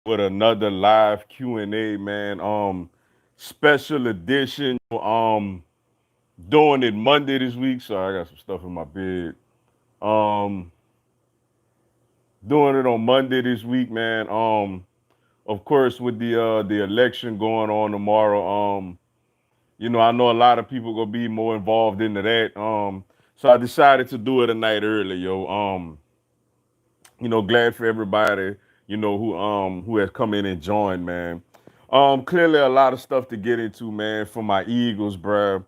with another live Q&A, man. Special edition. Doing it Monday this week. Sorry, I got some stuff in my bed. Um, doing it on Monday this week, man. Of course, with the election going on tomorrow. I know a lot of people gonna be more involved into that. So I decided to do it a night early, yo. Glad for everybody, who has come in and joined, man. Clearly a lot of stuff to get into, man, for my Eagles, bruh.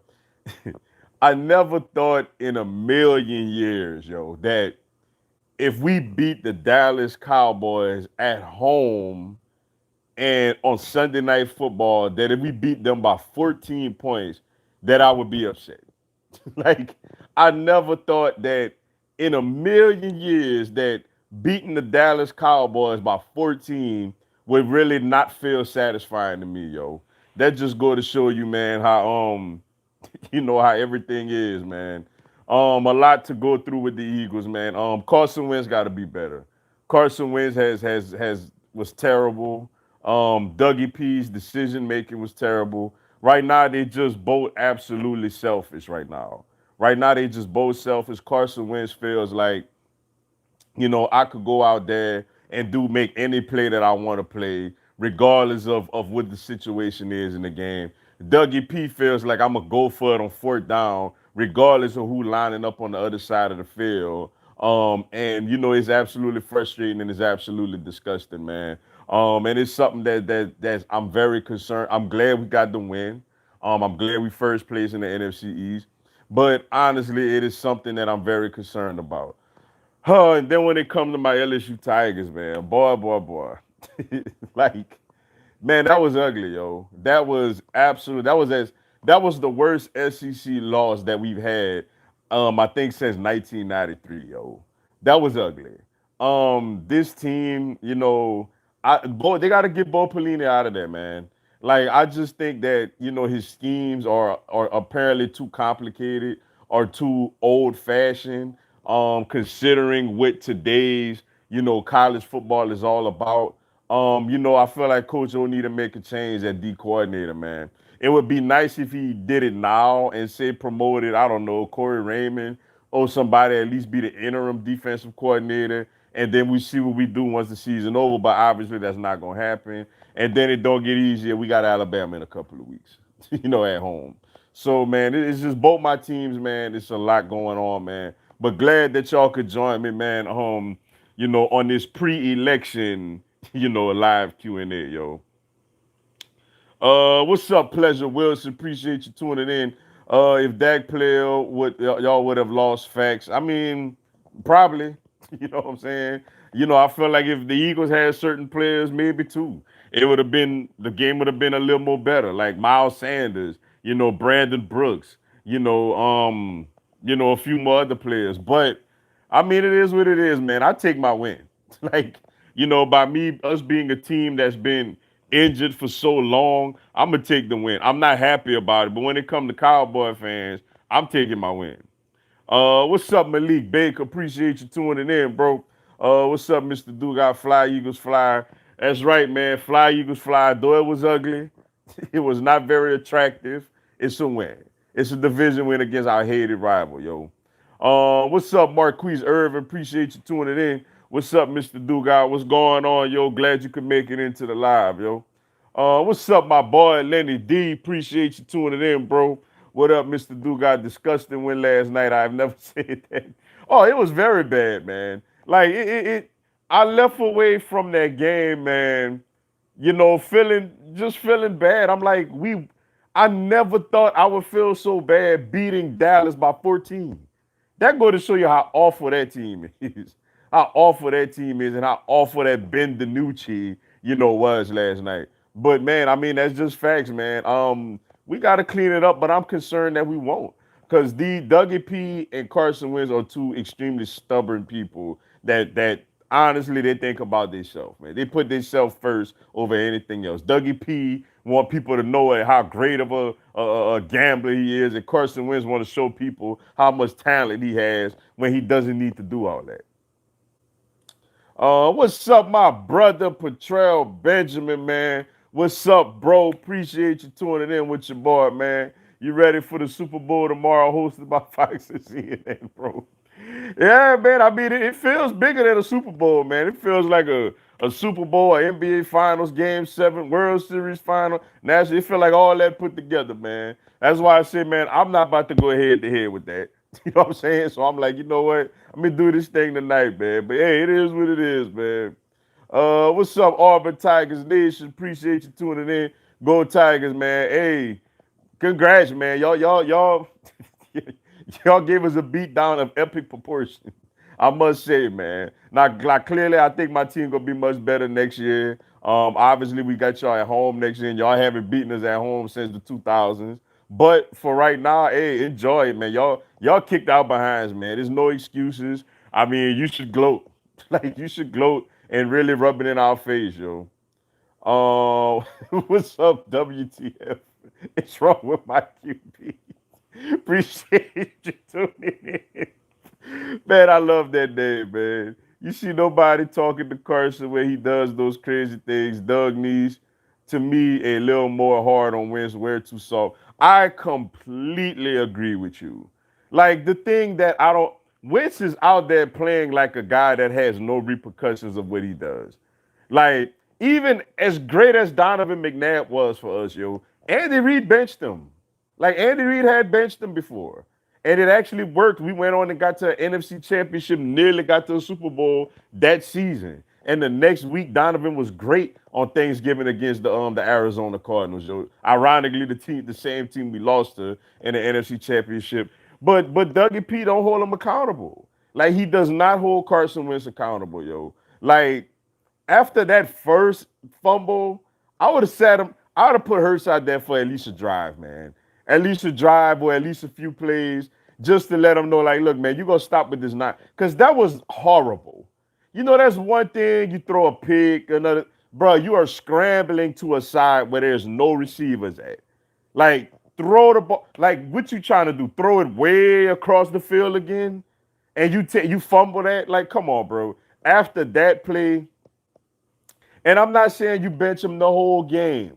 I never thought in a million years, yo, that if we beat the Dallas Cowboys at home and on Sunday Night Football, that if we beat them by 14 points, that I would be upset. Like, I never thought that in a million years that beating the Dallas Cowboys by 14 would really not feel satisfying to me, yo. That just go to show you, man, how how everything is, man. A lot to go through with the Eagles, man. Carson Wentz got to be better. Carson Wentz has was terrible. Dougie P's decision making was terrible. Right now, they just both absolutely selfish. Right now they just both selfish. Carson Wentz feels like I could go out there and make any play that I want to play, regardless of what the situation is in the game. Dougie P feels like I'm gonna go for it on fourth down, regardless of who lining up on the other side of the field. And it's absolutely frustrating and it's absolutely disgusting, man. And it's something that I'm very concerned. I'm glad we got the win. I'm glad we first place in the NFC East. But honestly, it is something that I'm very concerned about. And then when it come to my LSU Tigers, man, boy. Like, man, that was ugly, yo. That was absolute. That was the worst SEC loss that we've had. I think since 1993, yo. That was ugly. This team, they got to get Bo Pelini out of there, man. Like, I just think that his schemes are apparently too complicated or too old fashioned. Considering what today's college football is all about. I feel like Coach O need to make a change at D coordinator, man. It would be nice if he did it now and say promoted, I don't know, Corey Raymond or somebody at least be the interim defensive coordinator. And then we see what we do once the season over. But obviously that's not gonna happen. And then it don't get easier. We got Alabama in a couple of weeks, at home. So man, it's just both my teams, man. It's a lot going on, man. But glad that y'all could join me, man. On this pre-election, live Q&A, yo. What's up, Pleasure Wilson? Appreciate you tuning in. If Dak player would y'all would have lost facts. I mean, probably. You know what I'm saying? I feel like if the Eagles had certain players, maybe two, it would have been the game would have been a little more better. Like Miles Sanders, Brandon Brooks, a few more other players. But I mean, it is what it is, man. I take my win. Like, by me, us being a team that's been injured for so long, I'm gonna take the win. I'm not happy about it, but when it comes to Cowboy fans, I'm taking my win. What's up, Malik Baker? Appreciate you tuning in, bro. What's up, Mr. Dugas? Fly Eagles Fly. That's right, man. Fly Eagles Fly. Though it was ugly, it was not very attractive. It's a win. It's a division win against our hated rival, yo. What's up, Marquise Irvin? Appreciate you tuning in. What's up, Mr. Dugas? What's going on, yo? Glad you could make it into the live, yo. What's up, my boy Lenny D? Appreciate you tuning in, bro. What up, Mr. Dugas? Disgusting win last night. I've never said that. Oh, it was very bad, man. Like I left away from that game, man. Feeling bad. I'm like, I never thought I would feel so bad beating Dallas by 14. That go to show you how awful that team is. How awful that team is and how awful that Ben DiNucci, was last night. But man, I mean, that's just facts, man. We gotta clean it up, but I'm concerned that we won't. Because the Dougie P and Carson Wentz are two extremely stubborn people that honestly they think about themselves, man. They put themselves first over anything else. Dougie P want people to know how great of a gambler he is, and Carson Wentz want to show people how much talent he has when he doesn't need to do all that. What's up, my brother Patrell Benjamin, man? What's up, bro? Appreciate you tuning in with your boy, man. You ready for the Super Bowl tomorrow, hosted by Fox and CNN, bro? Yeah, man. I mean, it feels bigger than a Super Bowl, man. It feels like a Super Bowl, a NBA Finals, Game 7, World Series Final. National. It feel like all that put together, man. That's why I said, man, I'm not about to go head to head with that. You know what I'm saying? So I'm like, you know what? I'm gonna do this thing tonight, man. But hey, it is what it is, man. What's up, Auburn Tigers Nation? Appreciate you tuning in. Go Tigers, man. Hey, congrats, man. Y'all gave us a beatdown of epic proportion. I must say, man. Now, like, clearly, I think my team gonna be much better next year. Obviously, we got y'all at home next year, and y'all haven't beaten us at home since the 2000s. But for right now, hey, enjoy it, man. Y'all kicked out behinds, man. There's no excuses. I mean, you should gloat. Like, you should gloat and really rub it in our face, yo. What's up, WTF? It's wrong with my QB. Appreciate you tuning in. Man, I love that name, man. You see nobody talking to Carson where he does those crazy things. Doug needs, to me, a little more hard on Wentz, where too soft. I completely agree with you. Like, the thing that I don't, Wentz is out there playing like a guy that has no repercussions of what he does. Like, even as great as Donovan McNabb was for us, yo, Andy Reid benched him. Like, Andy Reid had benched him before. And it actually worked. We went on and got to an NFC championship, nearly got to a Super Bowl that season. And the next week, Donovan was great on Thanksgiving against the Arizona Cardinals. Yo. Ironically, the same team we lost to in the NFC championship. But Dougie P don't hold him accountable. Like, he does not hold Carson Wentz accountable, yo. Like, after that first fumble, I would have sat him. I would have put Hurts out there for at least a drive, man. At least a drive or at least a few plays, just to let him know, like, look, man, you're gonna stop with this not, because that was horrible. You know, that's one thing. You throw a pick, another, bro. You are scrambling to a side where there's no receivers at. Like, throw the ball. Like, what you trying to do? Throw it way across the field again, and you fumble that. Like, come on, bro. After that play, and I'm not saying you bench him the whole game,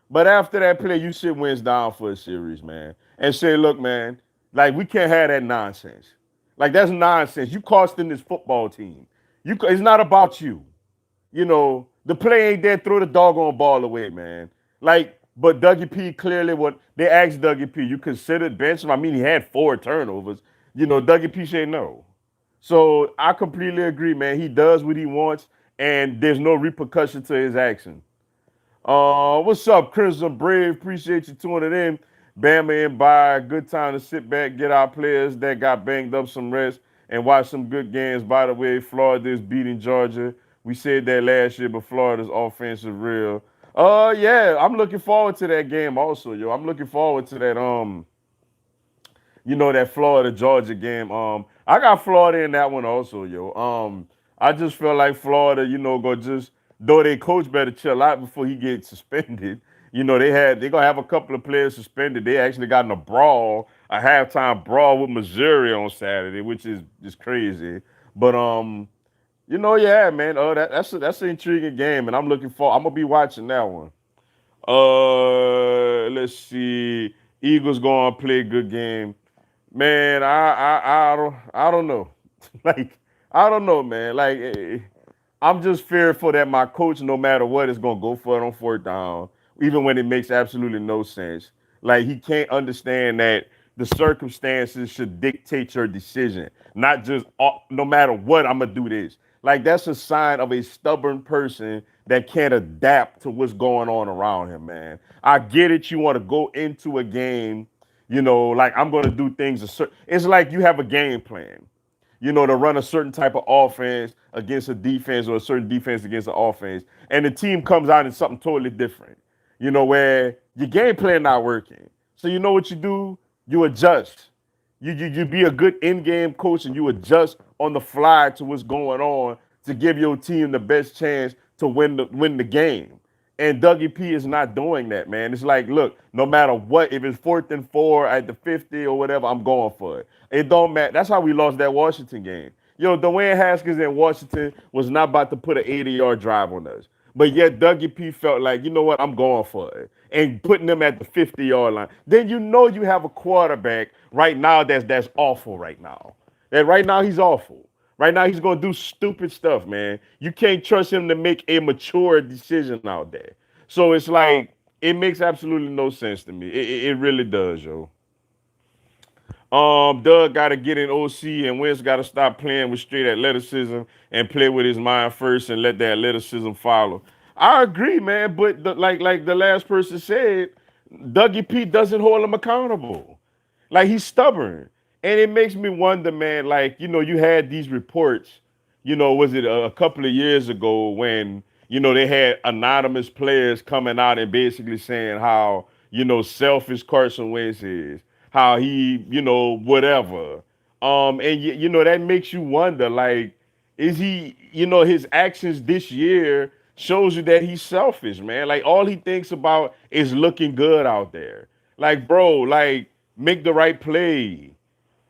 but after that play, you sit Wentz down for a series, man, and say, look, man, like, we can't have that nonsense. Like, that's nonsense. You costing this football team. It's not about you. You know, the play ain't there. Throw the doggone ball away, man. Like, but Dougie P clearly, what they asked Dougie P, you considered bench him? I mean, he had 4 turnovers. You know, Dougie P said no. So I completely agree, man. He does what he wants, and there's no repercussion to his action. What's up, Crimson Brave? Appreciate you tuning in. Bama and by. Good time to sit back, get our players that got banged up some rest, and watch some good games. By the way, Florida is beating Georgia. We said that last year, but Florida's offense is real. Yeah, I'm looking forward to that game also, yo. I'm looking forward to that. That Florida Georgia game. I got Florida in that one also, yo. I just feel like Florida, go just though their coach better chill out before he gets suspended. They're gonna have a couple of players suspended. They actually got in a halftime brawl with Missouri on Saturday, which is just crazy. But yeah, man. That's an intriguing game, and I'm gonna be watching that one. Let's see. Eagles going to play a good game. Man, I don't know. Like, I don't know, man. Like, I'm just fearful that my coach, no matter what, is gonna go for it on 4th down, even when it makes absolutely no sense. Like, he can't understand that the circumstances should dictate your decision, not just no matter what, I'm gonna do this. Like, that's a sign of a stubborn person that can't adapt to what's going on around him, man. I get it. You want to go into a game, like, I'm gonna do things a certain. It's like you have a game plan, to run a certain type of offense against a defense or a certain defense against an offense. And the team comes out in something totally different, where your game plan not working. So you know what you do? You adjust. You be a good in-game coach and you adjust on the fly to what's going on to give your team the best chance to win the game. And Dougie P is not doing that, man. It's like, look, no matter what, if it's 4th and 4 at the 50 or whatever, I'm going for it. It don't matter. That's how we lost that Washington game. Dwayne Haskins in Washington was not about to put an 80-yard drive on us. But yet Dougie P felt like, you know what, I'm going for it. And putting them at the 50-yard line. Then you have a quarterback right now that's awful right now. That right now he's awful. Right now he's gonna do stupid stuff, man. You can't trust him to make a mature decision out there. So it's like it makes absolutely no sense to me. It really does, yo. Doug got to get in OC, and Wentz got to stop playing with straight athleticism and play with his mind first, and let the athleticism follow. I agree, man. But like the last person said, Dougie P doesn't hold him accountable. Like he's stubborn, and it makes me wonder, man. Like you had these reports. Was it a couple of years ago when they had anonymous players coming out and basically saying how selfish Carson Wentz is, how he whatever. And that makes you wonder, like, is he his actions this year shows you that he's selfish, man. Like all he thinks about is looking good out there. Like, bro, like make the right play.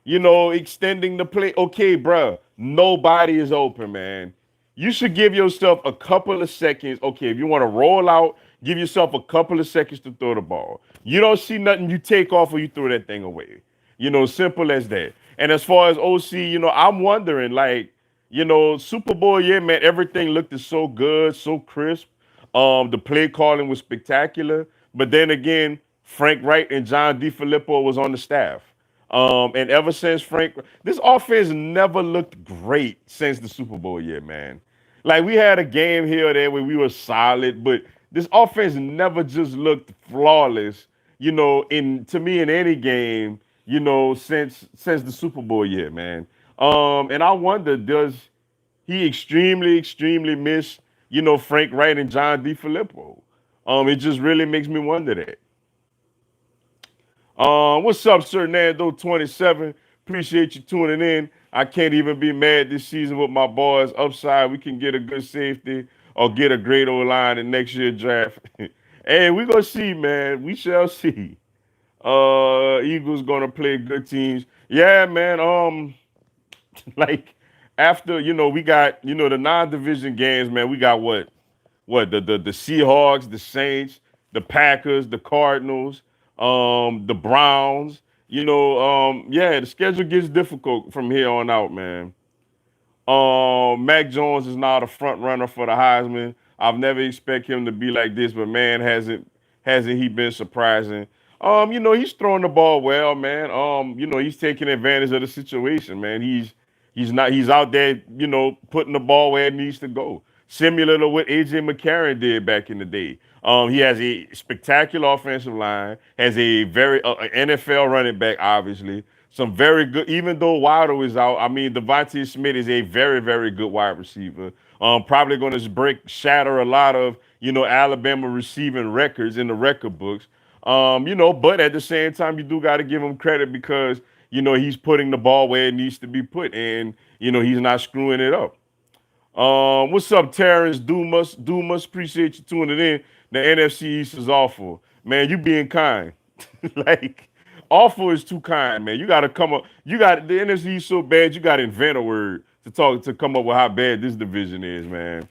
Extending the play. Okay, bruh, nobody is open, man. You should give yourself a couple of seconds. Okay, if you want to roll out, give yourself a couple of seconds to throw the ball. You don't see nothing, you take off or you throw that thing away. Simple as that. And as far as OC, I'm wondering, like, Super Bowl year, man, everything looked so good, so crisp. The play calling was spectacular. But then again, Frank Wright and John DeFilippo was on the staff. And ever since this offense never looked great since the Super Bowl year, man. Like we had a game here or there where we were solid, but this offense never just looked flawless, in to me in any game, since the Super Bowl year, man. And I wonder, does he extremely miss, Frank Wright and John DeFilippo? It just really makes me wonder that. What's up, Sir Nando 27? Appreciate you tuning in. I can't even be mad this season with my boys. Upside, we can get a good safety or get a great O line in next year draft. Hey, we gonna see, man. We shall see. Eagles gonna play good teams. Yeah, man. Like after we got the non-division games, man. We got the Seahawks, the Saints, the Packers, the Cardinals, the Browns. Yeah, the schedule gets difficult from here on out, man. Mac Jones is now the front runner for the Heisman. I've never expect him to be like this, but man, hasn't he been surprising? He's throwing the ball well, man. He's taking advantage of the situation, man. He's out there, putting the ball where it needs to go. Similar to what AJ McCarron did back in the day. He has a spectacular offensive line, has a very NFL running back, obviously. Some very good, even though Wilder is out. I mean, Devontae Smith is a very, very good wide receiver. Probably going to shatter a lot of, Alabama receiving records in the record books. But at the same time, you do got to give him credit because, he's putting the ball where it needs to be put and, he's not screwing it up. What's up, Terrence Dumas? Dumas, appreciate you tuning in. The NFC East is awful. Man, you being kind. Like, awful is too kind, man. You got to come up. You got the NFC East so bad, you got to invent a word to come up with how bad this division is, man.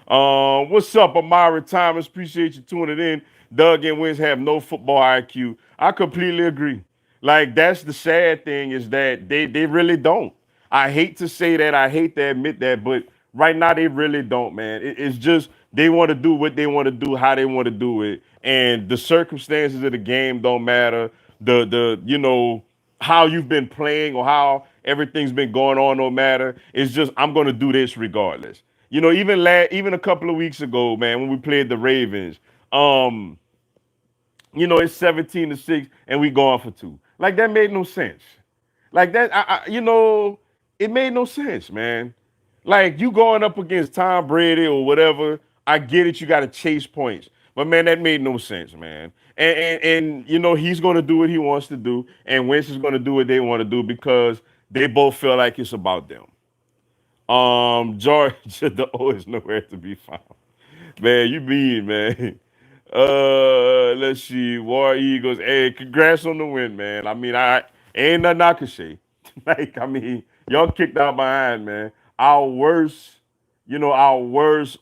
What's up, Amara Thomas? Appreciate you tuning in. Doug and Wentz have no football IQ. I completely agree. Like that's the sad thing is that they really don't. I hate to say that. I hate to admit that, but right now they really don't, man. It's just they want to do what they want to do, how they want to do it, and the circumstances of the game don't matter. The how you've been playing or how everything's been going on don't matter. It's just I'm gonna do this regardless. Even a couple of weeks ago, man, when we played the Ravens, um, it's 17-6 and we going for two. Like that made no sense. Like that, it made no sense, man. Like you going up against Tom Brady or whatever. I get it, you got to chase points, but man, that made no sense, man. And he's going to do what he wants to do, and Wentz is going to do what they want to do because they both feel like it's about them. Georgia, the O is nowhere to be found. Man, you mean, man. Let's see. War Eagles. Hey, congrats on the win, man. I mean, I ain't nothing I can say. Like, I mean, Y'all kicked out behind, man. Our worst, you know, our worst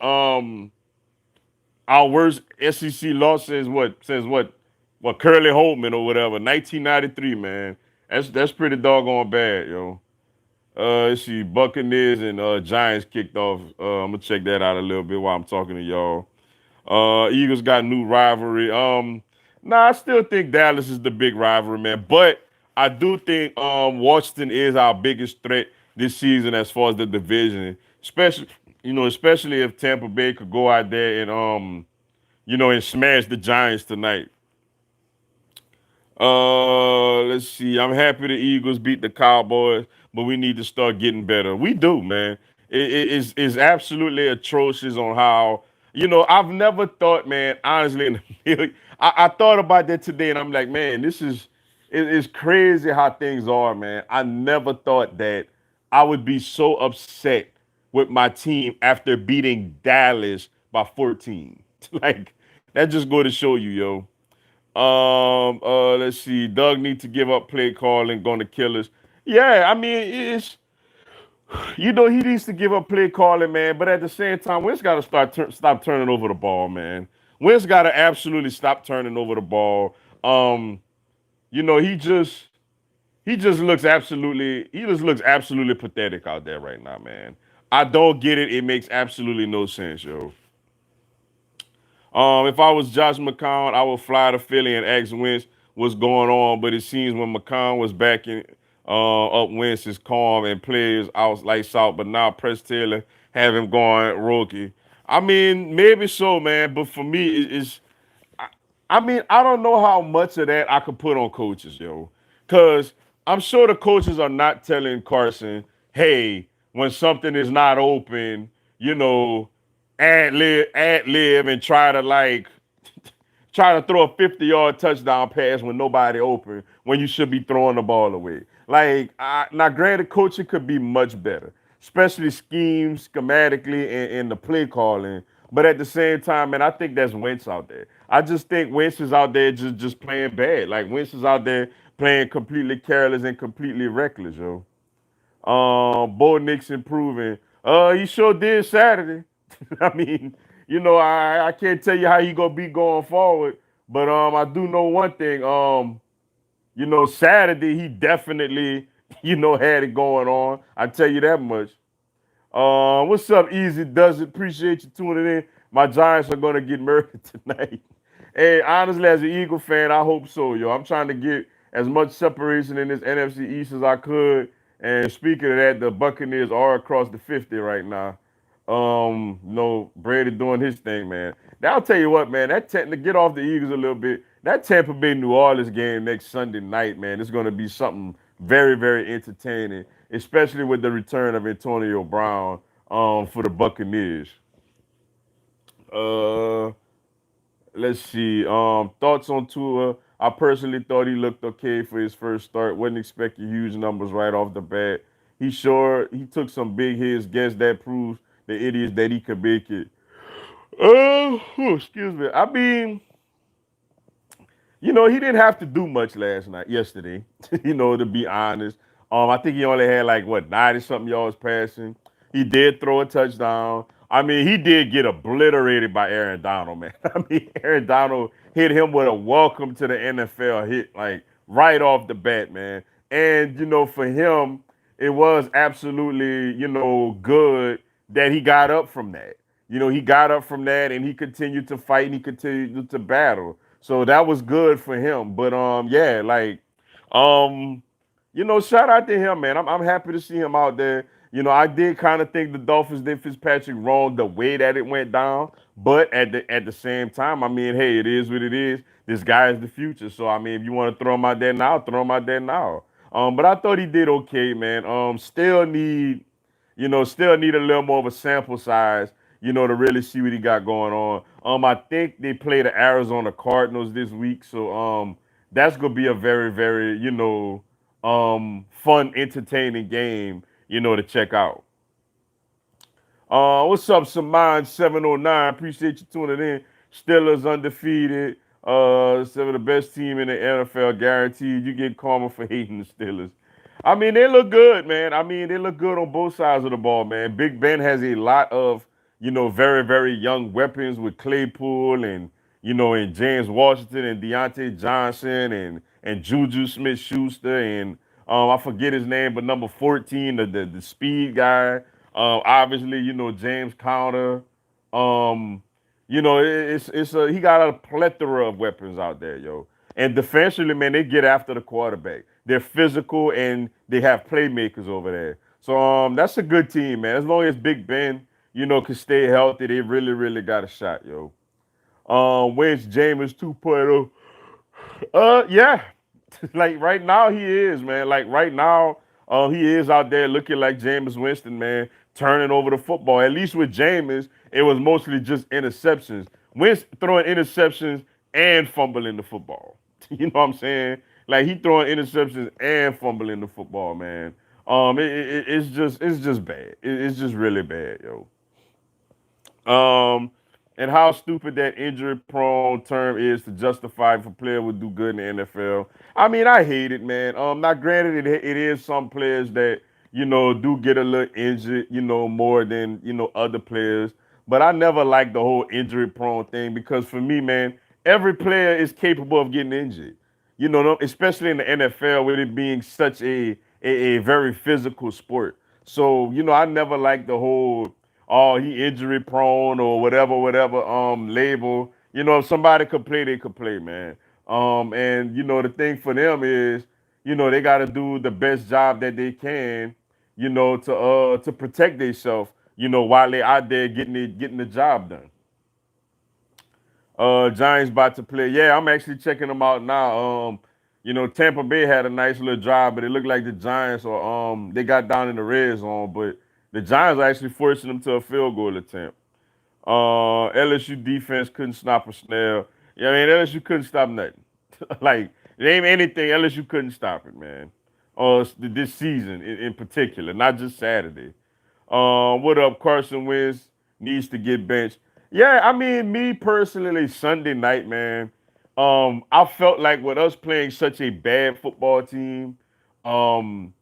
SEC loss since what Curly Holtman or whatever, 1993, man. That's pretty doggone bad, yo. Let's see, Buccaneers and Giants kicked off. I'm gonna check that out a little bit while I'm talking to y'all. Eagles got new rivalry. Nah, I still think Dallas is the big rivalry, man. But I do think Washington is our biggest threat this season as far as the division, especially especially if Tampa Bay could go out there and and smash the Giants tonight. Let's see. I'm happy the Eagles beat the Cowboys, but we need to start getting better. We do, man. It's absolutely atrocious on how I've never thought, man. Honestly, I thought about that today, and I'm like, man, it's crazy how things are, man. I never thought that I would be so upset with my team after beating Dallas by 14. Like that just go to show you, yo. Let's see. Doug need to give up play calling, going to kill us. Yeah, I mean, he needs to give up play calling, man. But at the same time, Wentz got to stop turning over the ball, man. Wentz got to absolutely stop turning over the ball. Um, you know, he just looks absolutely pathetic out there right now, man. I don't get it. It makes absolutely no sense, yo. If I was Josh McCown, I would fly to Philly and ask Wentz what's going on. But it seems when McCown was backing up Wentz is calm and players out lights out. But now Press Taylor have him going rookie. I mean, maybe so, man. But for me, I mean, I don't know how much of that I could put on coaches, yo. Because I'm sure the coaches are not telling Carson, hey, when something is not open, you know, ad lib, and try to throw a 50-yard touchdown pass when nobody open when you should be throwing the ball away. Now, granted, coaching could be much better, especially schemes, schematically, and the play calling. But at the same time, man, I think that's Wentz out there. I just think Wentz is out there just playing bad. Like Wentz is out there playing completely careless and completely reckless, yo. Bo Nix improving. He sure did Saturday. I mean, I can't tell you how he gonna be going forward, but I do know one thing. Saturday he definitely, had it going on. I tell you that much. What's up, Easy Does It? Appreciate you tuning in. My Giants are gonna get murdered tonight. Hey, honestly, as an Eagle fan, I hope so, yo. I'm trying to get as much separation in this NFC East as I could. And speaking of that, the Buccaneers are across the 50 right now. Brady doing his thing, man. Now I'll tell you what, man. To get off the Eagles a little bit, that Tampa Bay New Orleans game next Sunday night, man, it's going to be something very, very entertaining, especially with the return of Antonio Brown for the Buccaneers. Uh, let's see. Thoughts on Tua? I personally thought he looked okay for his first start. Wasn't expecting huge numbers right off the bat. He took some big hits. Guess that proves the idiots that he could make it. Excuse me. I mean, he didn't have to do much yesterday, to be honest. I think he only had like what 90 something yards passing. He did throw a touchdown. I mean, he did get obliterated by Aaron Donald, man. I mean, Aaron Donald hit him with a welcome to the NFL hit, like right off the bat, man. And for him, it was absolutely, good that he got up from that. He got up from that and he continued to fight and he continued to battle. So that was good for him. But yeah, um, shout out to him, man. I'm happy to see him out there. I did kind of think the Dolphins did Fitzpatrick wrong the way that it went down, but at the same time, I mean, hey, it is what it is. This guy is the future. So I mean, if you want to throw him out there now, throw him out there now. But I thought he did okay, man. Still need a little more of a sample size, to really see what he got going on. I think they play the Arizona Cardinals this week, so that's gonna be a very, very, fun, entertaining game, to check out. What's up, Saman 709? Appreciate you tuning in. Steelers undefeated. Seven of the best team in the NFL, guaranteed. You get karma for hating the Steelers. I mean, they look good, man. I mean, they look good on both sides of the ball, man. Big Ben has a lot of, very, very young weapons with Claypool and James Washington and Deontay Johnson and Juju Smith-Schuster and I forget his name, but number 14, the speed guy. Obviously, James Conner. Um, he got a plethora of weapons out there, yo. And defensively, man, they get after the quarterback. They're physical and they have playmakers over there. So that's a good team, man. As long as Big Ben, can stay healthy, they really, really got a shot, yo. Where's Jameis 2.0? Yeah. Like right now he is, man. Like right now, he is out there looking like Jameis Winston, man, turning over the football. At least with Jameis, it was mostly just interceptions. Winston throwing interceptions and fumbling the football. You know what I'm saying? Like he throwing interceptions and fumbling the football, man. It's just bad. It's just really bad, yo. Um, and how stupid that injury prone term is to justify if a player would do good in the NFL. I mean, I hate it, man. Now granted, it is some players that do get a little injured, more than other players. But I never liked the whole injury prone thing because for me, man, every player is capable of getting injured. Especially in the NFL with it being such a very physical sport. So, I never liked the whole he injury prone or whatever label. If somebody could play, they could play, man. And the thing for them is, they gotta do the best job that they can, to protect themselves, while they out there getting the job done. Giants about to play. Yeah, I'm actually checking them out now. Tampa Bay had a nice little drive, but it looked like the Giants or they got down in the red zone, but the Giants are actually forcing them to a field goal attempt. LSU defense couldn't stop a snail. Yeah, I mean LSU couldn't stop nothing. Like name anything, LSU couldn't stop it, man. This season in particular, not just Saturday. What up? Carson Wentz needs to get benched. Yeah, I mean, me personally, Sunday night, man. I felt like with us playing such a bad football team, um,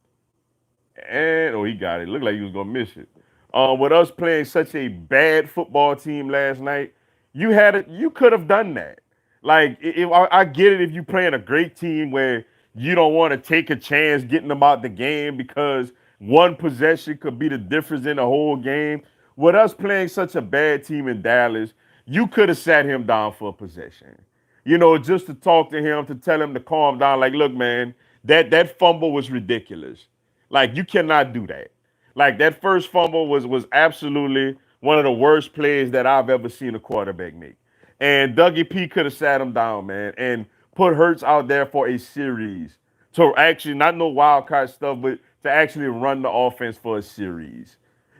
and he got it. Looked like he was gonna miss it. With us playing such a bad football team last night, you could have done that. Like, if I get it if you playing a great team where you don't want to take a chance getting them out the game because one possession could be the difference in the whole game. With us playing such a bad team in Dallas, you could have sat him down for a possession. Just to talk to him, to tell him to calm down. Like, look, man, that fumble was ridiculous. Like, you cannot do that. Like that first fumble was absolutely one of the worst plays that I've ever seen a quarterback make. And Dougie P could have sat him down, man, and put Hurts out there for a series to actually not no wild card stuff, but to actually run the offense for a series.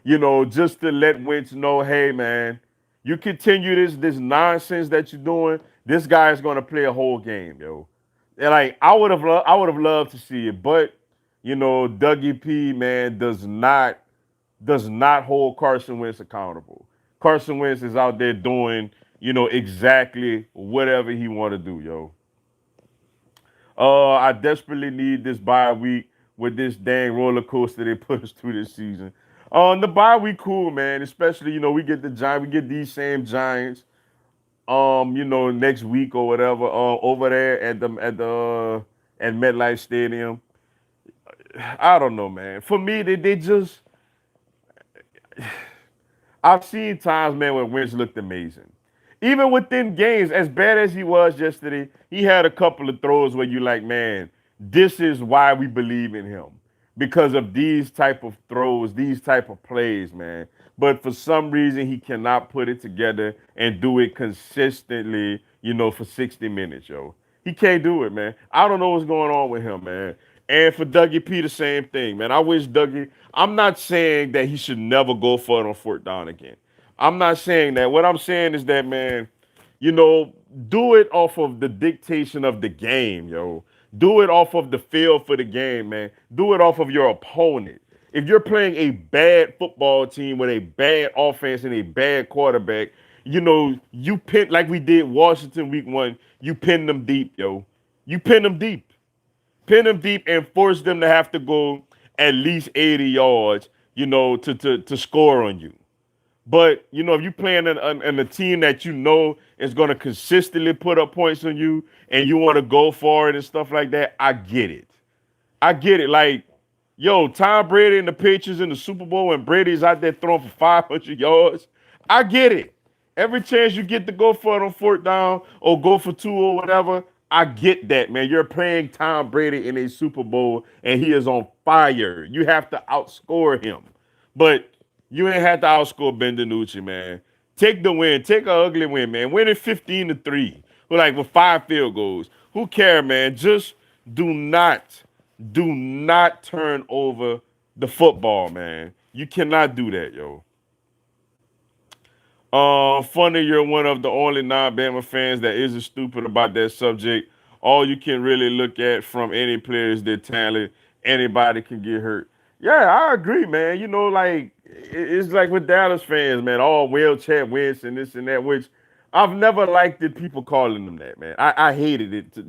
Just to let Wentz know, hey man, you continue this nonsense that you're doing, this guy is gonna play a whole game, yo. And like I would have loved to see it, but Dougie P man does not hold Carson Wentz accountable. Carson Wentz is out there doing exactly whatever he want to do, yo. I desperately need this bye week with this dang roller coaster they put us through this season. The bye week cool, man. Especially we get the Giants, we get these same Giants. Next week or whatever. Over there at MetLife Stadium. I don't know, man. For me, they just I've seen times, man, where Wentz looked amazing. Even within games, as bad as he was yesterday, he had a couple of throws where you like, man, this is why we believe in him. Because of these type of throws, these type of plays, man. But for some reason, he cannot put it together and do it consistently, for 60 minutes, yo. He can't do it, man. I don't know what's going on with him, man. And for Dougie P, the same thing, man. I wish Dougie. I'm not saying that he should never go for it on fourth down again. I'm not saying that. What I'm saying is that, man, you know, do it off of the dictation of the game, yo. Do it off of the feel for the game, man. Do it off of your opponent. If you're playing a bad football team with a bad offense and a bad quarterback, you pin like we did Washington week 1, you pin them deep, yo. You pin them deep. pin them deep and force them to have to go at least 80 yards, to score on you. But if you're playing in a team that is going to consistently put up points on you, and you want to go for it and stuff like that, I get it. I get it. Like, yo, Tom Brady in the pictures in the Super Bowl when Brady's out there throwing for 500 yards. I get it. Every chance you get to go for it on fourth down or go for two or whatever, I get that, man. You're playing Tom Brady in a Super Bowl and he is on fire. You have to outscore him. But you ain't have to outscore Ben DiNucci, man. Take the win. Take an ugly win, man. Win it 15-3. With 5 field goals. Who care, man? Just do not, do not turn over the football, man. You cannot do that, yo. Funny, you're one of the only non-Bama fans that isn't stupid about that subject. All you can really look at from any player is their talent. Anybody can get hurt. Yeah, I agree, man. Like it's like with Dallas fans, man. All well, Chad Wentz and this and that. Which I've never liked it. People calling them that, man. I hated it. To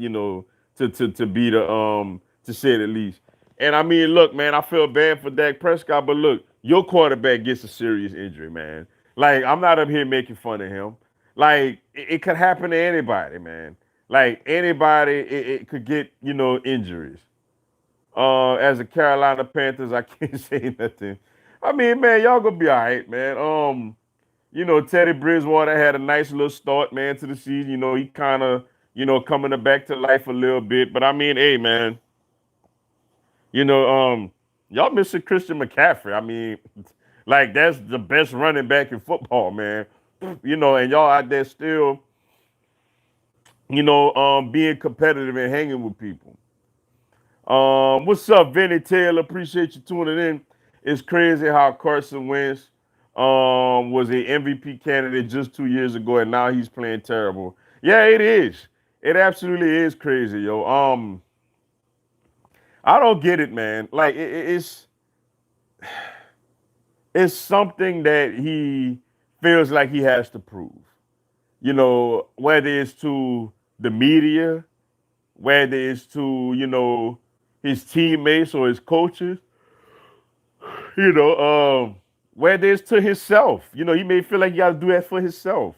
be to say it at least. And I mean, look, man. I feel bad for Dak Prescott, but look, your quarterback gets a serious injury, man. Like, I'm not up here making fun of him. Like, it could happen to anybody, man. Like, anybody, it could get, injuries. As a Carolina Panthers, I can't say nothing. I mean, man, y'all gonna be all right, man. Teddy Bridgewater had a nice little start, man, to the season. He kind of, coming back to life a little bit. But I mean, hey, man, you know, um, y'all missing Christian McCaffrey. I mean, like that's the best running back in football, man. And y'all out there still, being competitive and hanging with people. What's up, Vinny Taylor? Appreciate you tuning in. It's crazy how Carson Wentz was an MVP candidate just 2 years ago, and now he's playing terrible. Yeah, it is. It absolutely is crazy, yo. I don't get it, man. Like it's something that he feels like he has to prove. Whether it's to the media, whether it's to his teammates or his coaches, you know, whether it's to himself. He may feel like he got to do that for himself.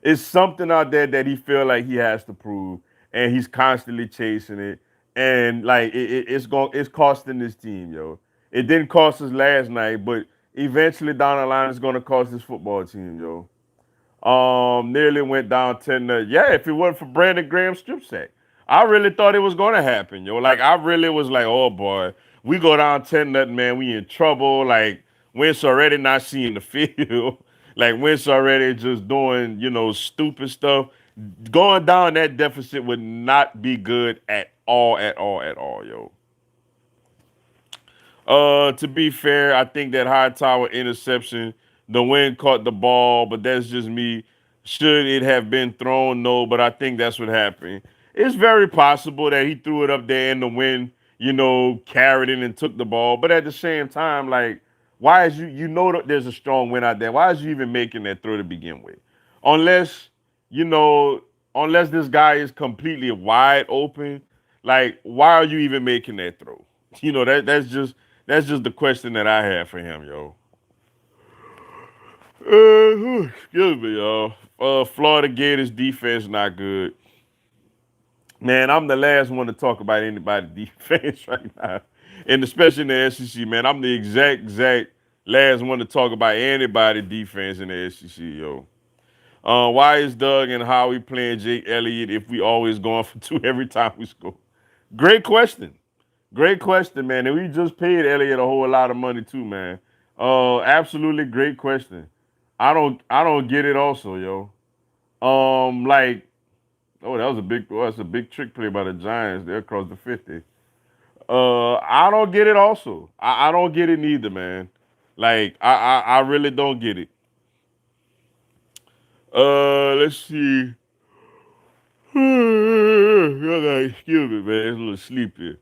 It's something out there that he feel like he has to prove, and he's constantly chasing it. And like it's costing this team, yo. It didn't cost us last night, but eventually down the line, it's gonna cost this football team, yo. Nearly went down 10. Yeah, if it wasn't for Brandon Graham strip sack, I really thought it was gonna happen, yo. Like I really was like, oh boy, we go down 10-0, man. We in trouble. Like Wentz already not seeing the field. Like Wentz already just doing, stupid stuff. Going down that deficit would not be good at all, at all, at all, yo. To be fair, I think that Hightower interception, the wind caught the ball, but that's just me. Should it have been thrown? No, but I think that's what happened. It's very possible that he threw it up there in the wind, carried it and took the ball. But at the same time, like, why is that there's a strong wind out there? Why is you even making that throw to begin with? Unless, you know, unless this guy is completely wide open, like, why are you even making that throw? That's just the question that I have for him, yo. Excuse me, y'all. Florida Gators defense not good. Man, I'm the last one to talk about anybody defense right now, and especially in the SEC. Man, I'm the exact last one to talk about anybody defense in the SEC, yo. Why is Doug and Howie playing Jake Elliott if we always going for two every time we score? Great question. Great question, man. And we just paid Elliott a whole lot of money too, man. Absolutely great question. I don't get it also, yo. Like, oh, that's a big trick play by the Giants there across the 50. I don't get it also. I don't get it neither, man. Like, I really don't get it. Let's see. Excuse me, man. It's a little sleepy.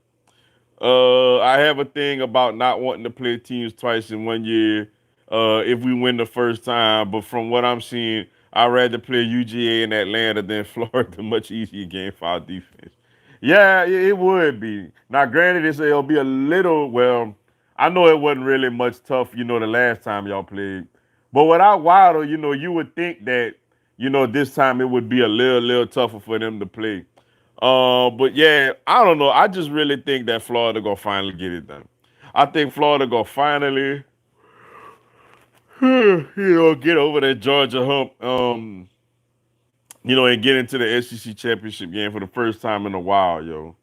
I have a thing about not wanting to play teams twice in 1 year if we win the first time. But from what I'm seeing, I'd rather play UGA in Atlanta than Florida. Much easier game for our defense. Yeah, it would be. Now, granted, it'll be a little, well, I know it wasn't really much tough, the last time y'all played. But without Waddle, you would think that, this time it would be a little tougher for them to play. But yeah, I don't know. I just really think that Florida gonna finally get it done. I think Florida gonna finally, get over that Georgia hump. And get into the SEC championship game for the first time in a while, yo.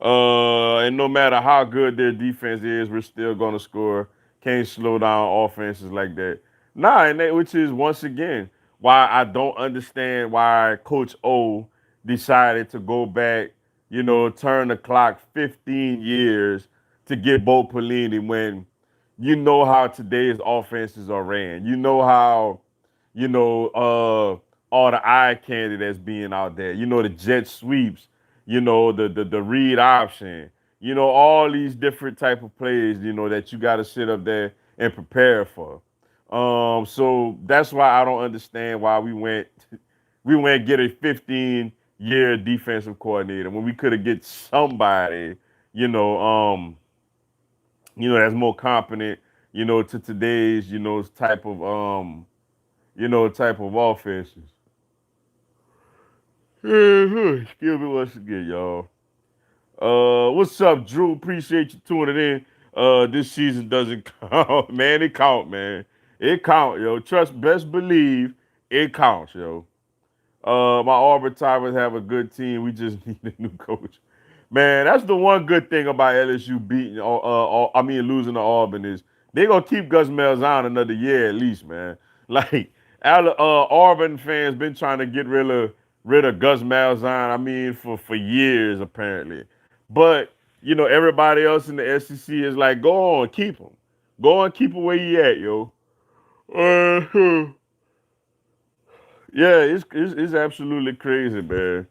And no matter how good their defense is, we're still gonna score. Can't slow down offenses like that. Nah, which is once again why I don't understand why Coach O decided to go back, turn the clock 15 years to get Bo Pelini when you know how today's offenses are ran. You know how all the eye candy that's being out there. The jet sweeps, the read option, all these different type of plays, that you got to sit up there and prepare for. So that's why I don't understand why we went get a 15-year defensive coordinator when we could have get somebody, you know, um, that's more competent, to today's, type of offenses. Excuse me once again, y'all. What's up, Drew? Appreciate you tuning in. This season doesn't count, man. It count, man. It count, yo. Trust, best believe it counts, yo. My Auburn Tigers have a good team. We just need a new coach. Man, that's the one good thing about LSU beating, losing to Auburn is they gonna keep Gus Malzahn another year at least, man. Like, Auburn fans been trying to get rid of Gus Malzahn. For years apparently, but everybody else in the SEC is like, go on, keep him, go on, keep him where he at, yo. Uh, yeah, it's absolutely crazy, man.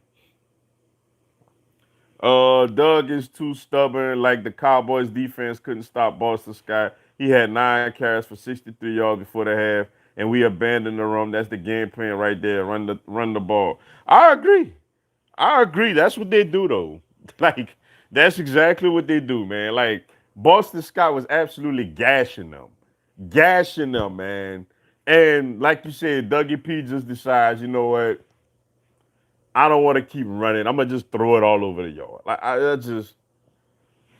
Doug is too stubborn. Like the Cowboys defense couldn't stop Boston Scott. He had 9 carries for 63 yards before the half, and we abandoned the run. That's the game plan right there. Run the ball. I agree. I agree. That's what they do though. Like that's exactly what they do, man. Like Boston Scott was absolutely gashing them, man. And like you said, Dougie P just decides, you know what? I don't want to keep running. I'm gonna just throw it all over the yard. Like I just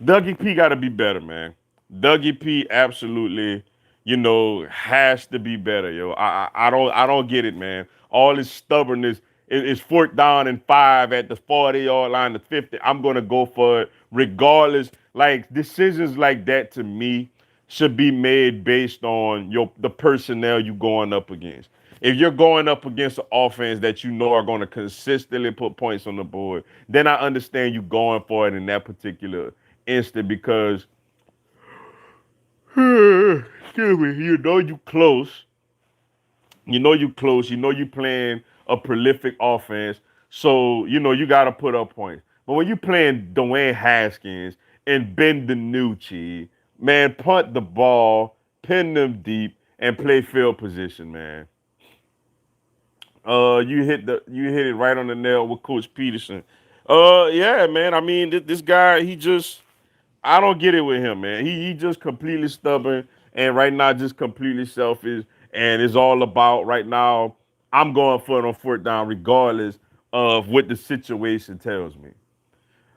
Dougie P got to be better, man. Dougie P absolutely, has to be better, yo. I don't get it, man. All this stubbornness is fourth down and 5 at the 40-yard line, the 50. I'm gonna go for it regardless. Like decisions like that to me should be made based on the personnel you going up against. If you're going up against an offense that you know are going to consistently put points on the board, then I understand you going for it in that particular instant because excuse me, you playing a prolific offense, so you got to put up points. But when you playing Dwayne Haskins and Ben DiNucci, man, punt the ball, pin them deep, and play field position, man. You hit it right on the nail with Coach Peterson. Yeah, man. This guy, I don't get it with him, man. He just completely stubborn and right now just completely selfish. And it's all about right now. I'm going for it on fourth down, regardless of what the situation tells me.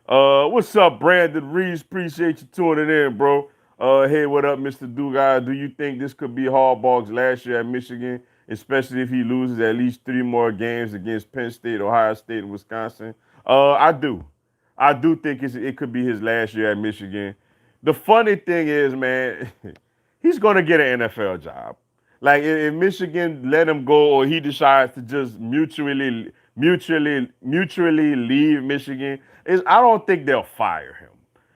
What's up, Brandon Reeves? Appreciate you tuning in, bro. Hey, what up, Mr. Dugai? Do you think this could be Harbaugh's last year at Michigan, especially if he loses at least 3 more games against Penn State, Ohio State, and Wisconsin? I do. I do think it could be his last year at Michigan. The funny thing is, man, he's gonna get an NFL job. Like if Michigan let him go, or he decides to just mutually leave Michigan, I don't think they'll fire him.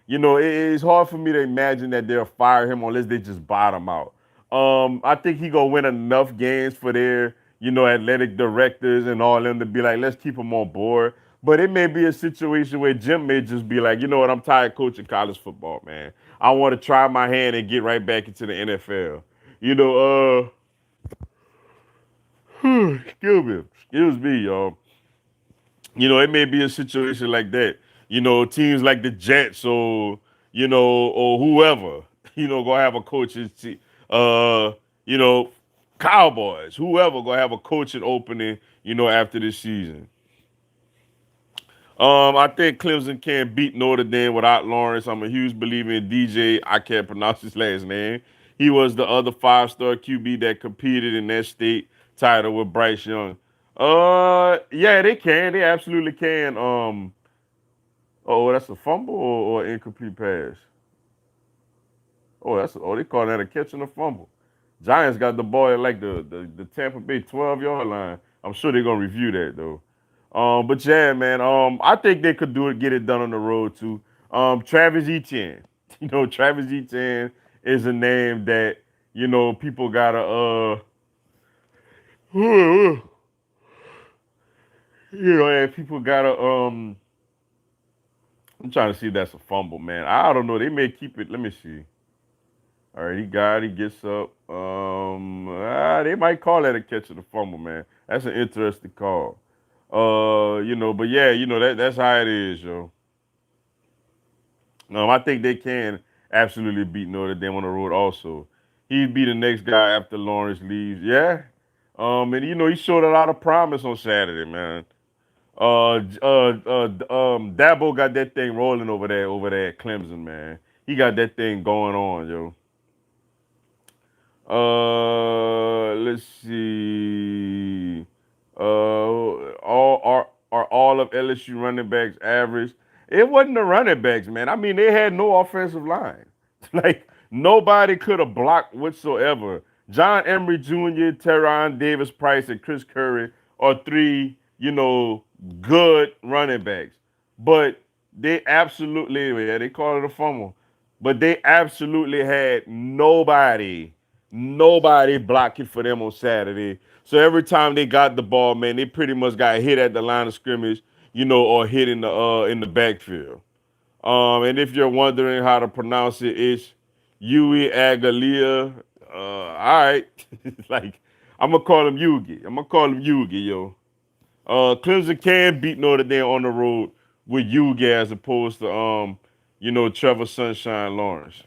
It's hard for me to imagine that they'll fire him unless they just bottom out. I think he gonna win enough games for their, athletic directors and all them to be like, let's keep him on board. But it may be a situation where Jim may just be like, you know what, I'm tired of coaching college football, man. I want to try my hand and get right back into the NFL. You know, excuse me, y'all. It may be a situation like that. Teams like the Jets or or whoever, gonna have a coaching team. Uh, you know, Cowboys, whoever gonna have a coaching opening. After this season. I think Clemson can beat Notre Dame without Lawrence. I'm a huge believer in DJ. I can't pronounce his last name. He was the other five-star QB that competed in that state title with Bryce Young. Yeah, they can. They absolutely can. Oh, that's a fumble or incomplete pass. They call that a catch and a fumble. Giants got the ball at like the Tampa Bay 12-yard line. I'm sure they're gonna review that though. But yeah, man. I think they could do it, get it done on the road too. Travis Etienne. Travis Etienne is a name that people gotta and people gotta I'm trying to see if that's a fumble, man. I don't know. They may keep it. Let me see. All right, he gets up. They might call that a catch of the fumble, man. That's an interesting call. But yeah, that's how it is, yo. I think they can absolutely beat Notre Dame on the road. Also, he'd be the next guy after Lawrence leaves. Yeah. And he showed a lot of promise on Saturday, man. Dabo got that thing rolling over there at Clemson, man. He got that thing going on, yo. Let's see. Are all of LSU running backs average? It wasn't the running backs, man. I mean, they had no offensive line. Like nobody could have blocked whatsoever. John Emery Jr., Teron Davis Price, and Chris Curry are three, good running backs. But they absolutely, yeah, they call it a fumble. But they absolutely had nobody blocking for them on Saturday. So every time they got the ball, man, they pretty much got hit at the line of scrimmage, or hit in the backfield. And if you're wondering how to pronounce it, it's Yui Agalia. All right, like I'm gonna call him Yugi. I'm gonna call him Yugi, yo. Clemson can beat Notre Dame on the road with Yugi as opposed to Trevor Sunshine Lawrence.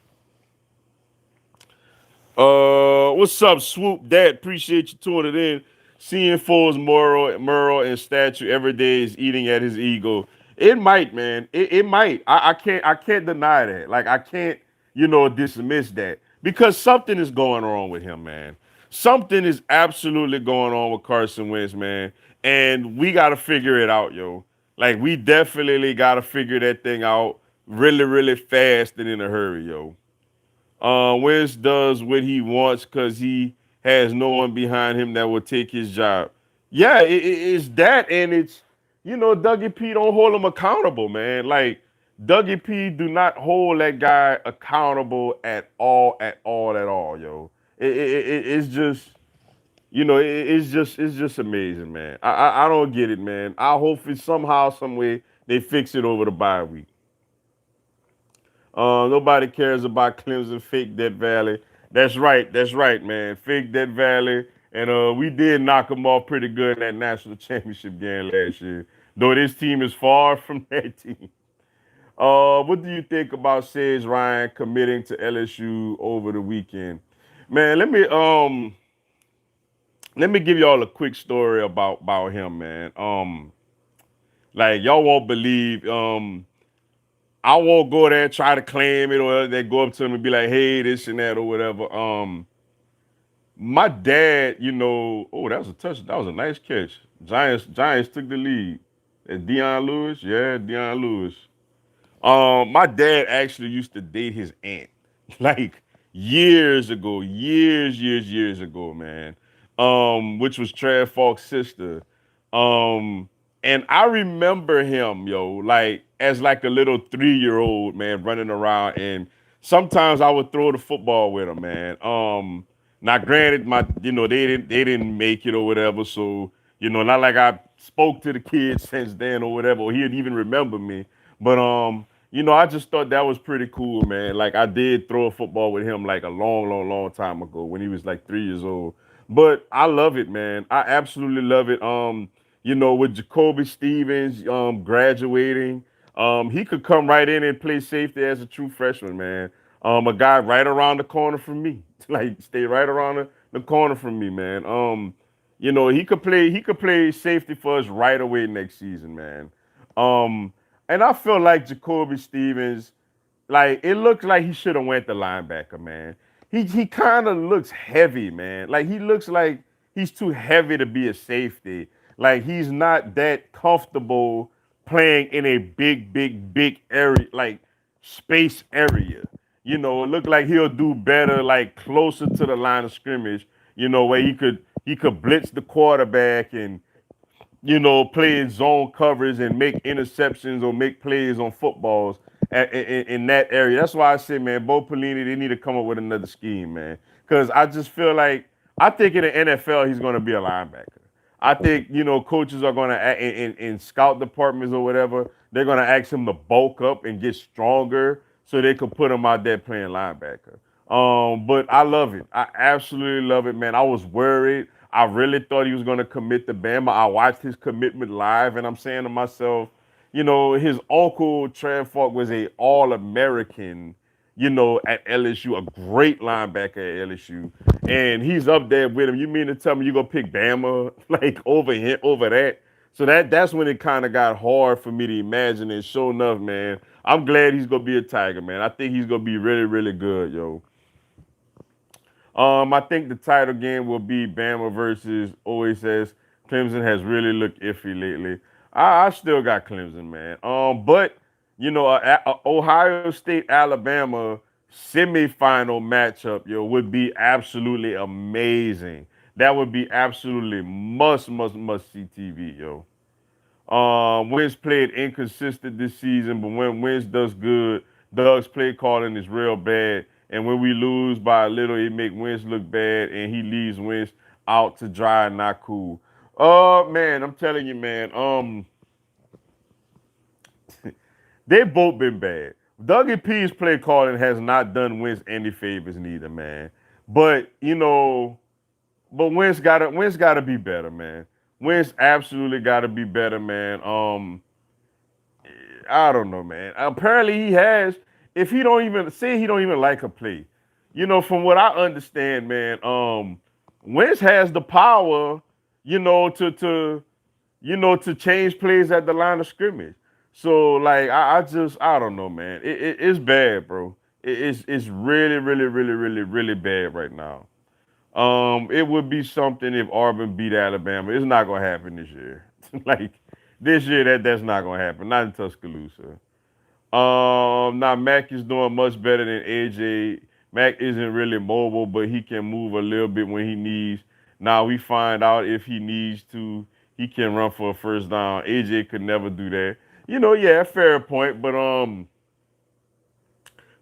What's up, Swoop Dad? Appreciate you tuning in. Seeing Foles moral and statue every day is eating at his ego. It might, man. It might. I can't deny that. Like I can't, dismiss that. Because something is going on with him, man. Something is absolutely going on with Carson Wentz, man. And we gotta figure it out, yo. Like we definitely gotta figure that thing out really, really fast and in a hurry, yo. Wentz does what he wants because he has no one behind him that will take his job. Yeah, it's that, and it's Dougie P don't hold him accountable, man. Like Dougie P do not hold that guy accountable at all, at all, at all, yo. It's just it's just amazing, man. I don't get it, man. I hope it somehow, some way they fix it over the bye week. Nobody cares about Clemson, fake Death Valley. That's right. That's right, man. Fake Death Valley. And we did knock them off pretty good in that national championship game last year. Though this team is far from that team. What do you think about Sage Ryan committing to LSU over the weekend? Man, let me give y'all a quick story about him, man. Like y'all won't believe. I won't go there and try to claim it or they go up to him and be like, hey, this and that or whatever. My dad, oh, that was a touch. That was a nice catch. Giants took the lead. And Deion Lewis, yeah, Deion Lewis. My dad actually used to date his aunt, like years ago, years ago, man. Which was Trav Falk's sister. Um, and I remember him, yo, like as like a little 3-year old man running around, and sometimes I would throw the football with him, man. Now granted, they didn't make it or whatever, so not like I spoke to the kids since then or whatever, or he'd even remember me. But I just thought that was pretty cool, man. Like I did throw a football with him like a long, long, long time ago when he was like 3 years old. But I love it, man. I absolutely love it. with Jacoby Stevens graduating, he could come right in and play safety as a true freshman, man. A guy right around the corner from me, like stay right around the corner from me, man. He could play safety for us right away next season, man. Um, and I feel like Jacoby Stevens, like it looks like he should have went the linebacker, man. He kind of looks heavy, man. Like he looks like he's too heavy to be a safety. Like he's not that comfortable playing in a big area, like space area. It looked like he'll do better like closer to the line of scrimmage, where he could blitz the quarterback and play in zone coverage and make interceptions or make plays on footballs in that area. That's why I say, man, Bo Pelini, they need to come up with another scheme, man. Because I just feel like I think in the NFL he's going to be a linebacker. I think coaches are going to in scout departments or whatever, they're going to ask him to bulk up and get stronger so they can put him out there playing linebacker. But I love it. I absolutely love it, man. I was worried. I really thought he was going to commit to Bama. I watched his commitment live, and I'm saying to myself, his uncle Trev Falk was a All-American, at LSU, a great linebacker at LSU, and he's up there with him. You mean to tell me you're gonna pick Bama like over him over that? So that's when it kind of got hard for me to imagine. And sure enough, man, I'm glad he's gonna be a Tiger, man. I think he's gonna be really, really good, yo. I think the title game will be Bama versus OSS. Clemson has really looked iffy lately. I still got Clemson, man. But Ohio State Alabama semifinal matchup, would be absolutely amazing. That would be absolutely must see TV, yo. Wentz played inconsistent this season, but when Wentz does good, Doug's play calling is real bad. And when we lose by a little, it make Wentz look bad, and he leaves Wentz out to dry and not cool. Man, I'm telling you, man. They both been bad. Dougie P's play calling has not done Wentz any favors, neither, man. But but Wentz gotta be better, man. Wentz absolutely gotta be better, man. I don't know, man. Apparently he has. If he don't even say he don't even like a play, from what I understand, man, Wentz has the power, to change plays at the line of scrimmage. So like I don't know, man. It's bad, bro. It's really, really, really, really, really bad right now. It would be something if Auburn beat Alabama. It's not gonna happen this year. Like this year, that's not gonna happen. Not in Tuscaloosa. Now Mac is doing much better than AJ. Mac isn't really mobile, but he can move a little bit when he needs. Now we find out if he needs to, he can run for a first down. AJ could never do that. Yeah, fair point, but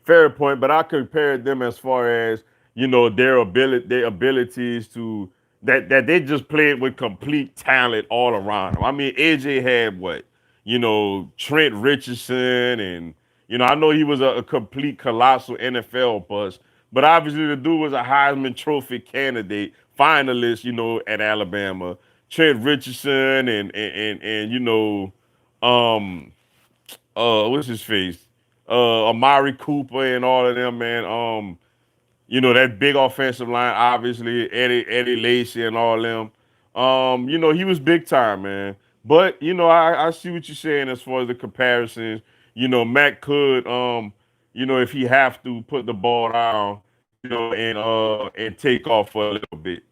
fair point, but I compared them as far as their abilities to that they just played with complete talent all around them. I mean, AJ had what Trent Richardson, and I know he was a complete colossal NFL bust, but obviously the dude was a Heisman Trophy candidate, finalist, at Alabama. Trent Richardson and um what's his face? Amari Cooper and all of them, man. That big offensive line, obviously, Eddie Lacy and all them. He was big time, man. But, I see what you're saying as far as the comparisons. Matt could, if he have to put the ball down, and take off for a little bit.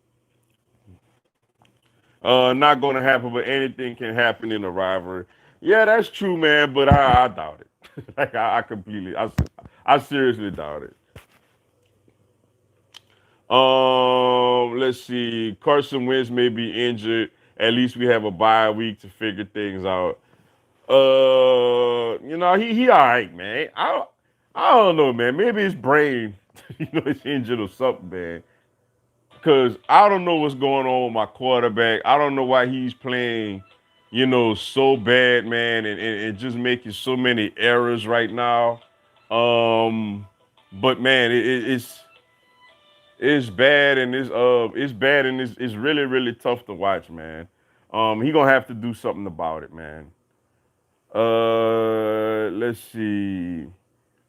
Not gonna happen, but anything can happen in a rivalry. Yeah, that's true, man, but I doubt it. Like I completely I seriously doubt it. Let's see. Carson Wentz may be injured. At least we have a bye week to figure things out. He all right, man. I don't know, man. Maybe his brain, is injured or something, man. Cause I don't know what's going on with my quarterback. I don't know why he's playing, so bad, man, and just making so many errors right now. Um, but man, it's bad and it's bad and it's really really tough to watch, man. He gonna have to do something about it, man. Let's see.